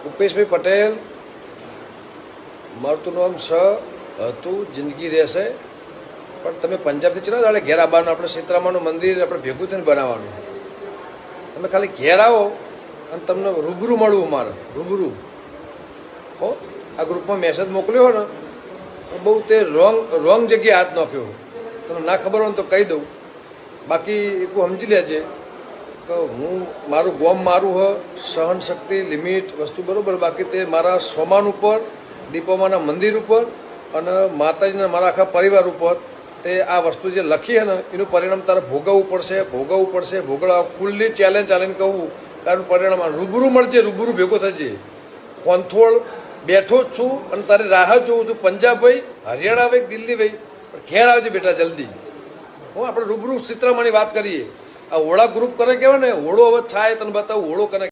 ભૂપેશભાઈ પટેલ, મારું નામ હતું, જિંદગી રહેશે. પણ તમે પંજાબથી ચલા દાડે ઘેર આવવાનું, આપણે સીતરામાનું મંદિર આપણે ભેગું થઈને બનાવવાનું. તમે ખાલી ઘેર આવો અને તમને રૂબરૂ મળવું, મારે રૂબરૂ હો. આ ગ્રુપમાં મેસેજ મોકલ્યો હોય ને બહુ તે રોંગ જગ્યાએ હાથ નાખ્યો. તમને ના ખબર હોય ને તો કહી દઉં, બાકી એક સમજી લેજે કે હું મારું ગોમ મારું હ, સહન શક્તિ લિમિટ વસ્તુ બરાબર. બાકી તે મારા સોમાન ઉપર, દીપોમાના મંદિર ઉપર અને માતાજીના મારા આખા પરિવાર ઉપર તે આ વસ્તુ જે લખી હે ને એનું પરિણામ તારે ભોગવવું પડશે. ભોગવવા ખુલ્લી ચેલેન્જ ચાલીને કહું તારું પરિણામ રૂબરૂ મળશે, રૂબરૂ ભેગો થશે. ફોનથોડ બેઠો જ છું અને તારી રાહ જોઉં છું. પંજાબ ભાઈ, હરિયાણા ભાઈ, દિલ્હી ભાઈ, પણ ઘેર આવજે બેટા જલ્દી. હું આપણે રૂબરૂ સીતરામાની વાત કરીએ. આ હોળા ગ્રુપ કરે કહેવાય ને, હોળો હવે થાય તને બતાવું હોળો કરે.